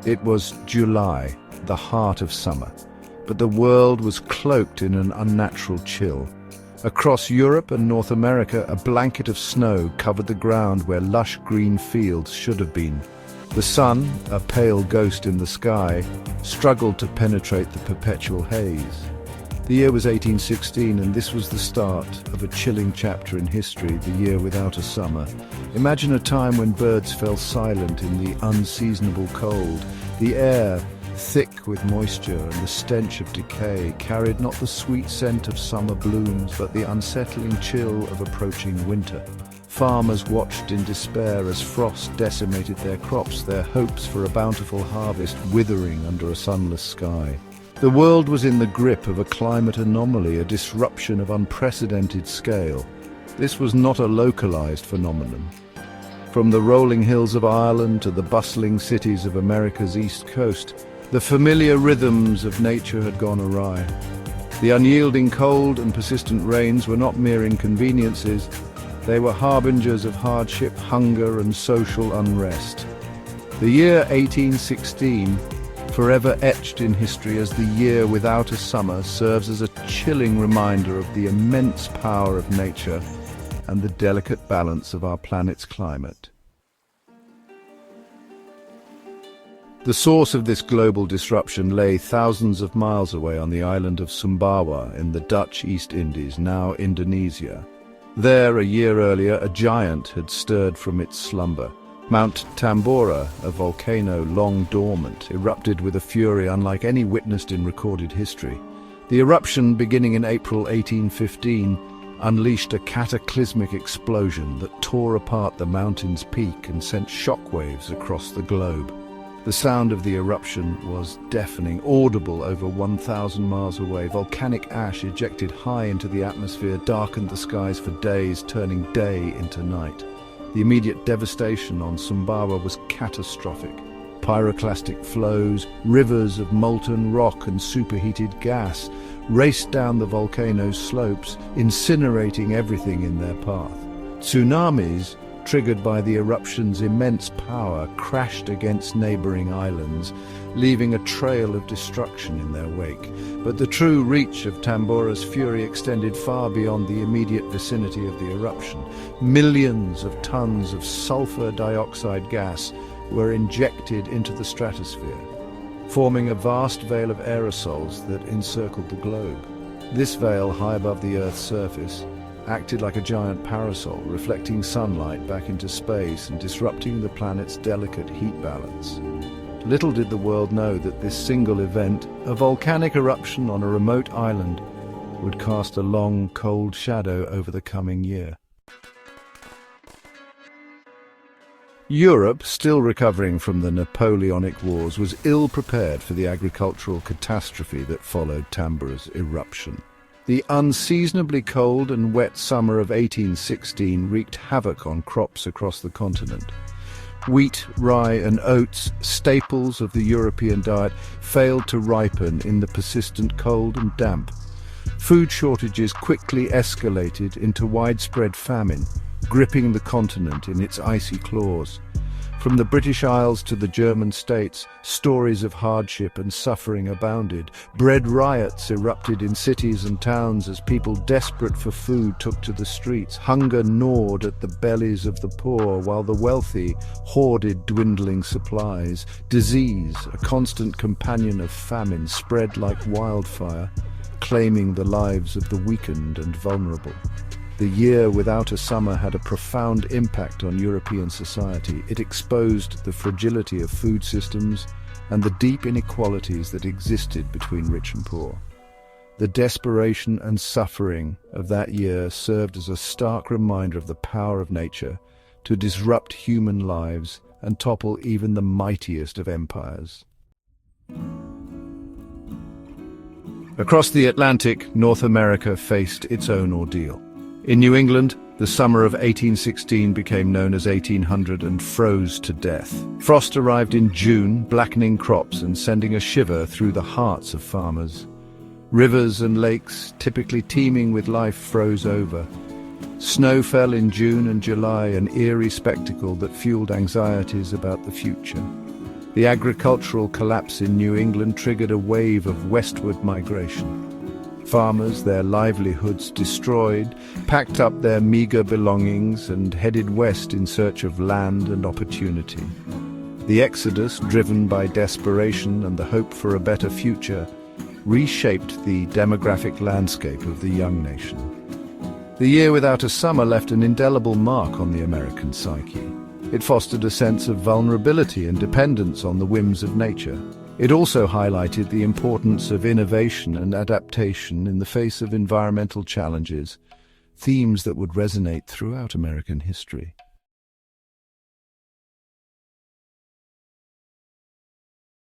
It was July, the heart of summer, but the world was cloaked in an unnatural chill. Across Europe and North America, a blanket of snow covered the ground where lush green fields should have been. The sun, a pale ghost in the sky, struggled to penetrate the perpetual haze. The year was 1816, and this was the start of a chilling chapter in history, the year without a summer. Imagine a time when birds fell silent in the unseasonable cold. The air, thick with moisture and the stench of decay, carried not the sweet scent of summer blooms, but the unsettling chill of approaching winter. Farmers watched in despair as frost decimated their crops, their hopes for a bountiful harvest withering under a sunless sky. The world was in the grip of a climate anomaly, a disruption of unprecedented scale. This was not a localized phenomenon. From the rolling hills of Ireland to the bustling cities of America's east coast, the familiar rhythms of nature had gone awry. The unyielding cold and persistent rains were not mere inconveniences. They were harbingers of hardship, hunger, and social unrest. The year 1816, forever etched in history as the year without a summer, serves as a chilling reminder of the immense power of nature and the delicate balance of our planet's climate. The source of this global disruption lay thousands of miles away on the island of Sumbawa in the Dutch East Indies, now Indonesia. There, a year earlier, a giant had stirred from its slumber. Mount Tambora, a volcano long dormant, erupted with a fury unlike any witnessed in recorded history. The eruption, beginning in April 1815, unleashed a cataclysmic explosion that tore apart the mountain's peak and sent shockwaves across the globe. The sound of the eruption was deafening, audible over 1,000 miles away. Volcanic ash ejected high into the atmosphere darkened the skies for days, turning day into night. The immediate devastation on Sumbawa was catastrophic. Pyroclastic flows, rivers of molten rock and superheated gas, raced down the volcano's slopes, incinerating everything in their path. Tsunamis, triggered by the eruption's immense power, crashed against neighboring islands, leaving a trail of destruction in their wake. But the true reach of Tambora's fury extended far beyond the immediate vicinity of the eruption. Millions of tons of sulfur dioxide gas were injected into the stratosphere, forming a vast veil of aerosols that encircled the globe. This veil, high above the Earth's surface, acted like a giant parasol, reflecting sunlight back into space and disrupting the planet's delicate heat balance. Little did the world know that this single event, a volcanic eruption on a remote island, would cast a long, cold shadow over the coming year. Europe, still recovering from the Napoleonic Wars, was ill-prepared for the agricultural catastrophe that followed Tambora's eruption. The unseasonably cold and wet summer of 1816 wreaked havoc on crops across the continent. Wheat, rye and oats, staples of the European diet, failed to ripen in the persistent cold and damp. Food shortages quickly escalated into widespread famine, gripping the continent in its icy claws. From the British Isles to the German states, stories of hardship and suffering abounded. Bread riots erupted in cities and towns as people desperate for food took to the streets. Hunger gnawed at the bellies of the poor, while the wealthy hoarded dwindling supplies. Disease, a constant companion of famine, spread like wildfire, claiming the lives of the weakened and vulnerable. The year without a summer had a profound impact on European society. It exposed the fragility of food systems and the deep inequalities that existed between rich and poor. The desperation and suffering of that year served as a stark reminder of the power of nature to disrupt human lives and topple even the mightiest of empires. Across the Atlantic, North America faced its own ordeal. In New England, the summer of 1816 became known as 1800 and froze to death. Frost arrived in June, blackening crops and sending a shiver through the hearts of farmers. Rivers and lakes, typically teeming with life, froze over. Snow fell in June and July, an eerie spectacle that fueled anxieties about the future. The agricultural collapse in New England triggered a wave of westward migration. Farmers, their livelihoods destroyed, packed up their meager belongings and headed west in search of land and opportunity. The exodus, driven by desperation and the hope for a better future, reshaped the demographic landscape of the young nation. The year without a summer left an indelible mark on the American psyche. It fostered a sense of vulnerability and dependence on the whims of nature. It also highlighted the importance of innovation and adaptation in the face of environmental challenges, themes that would resonate throughout American history.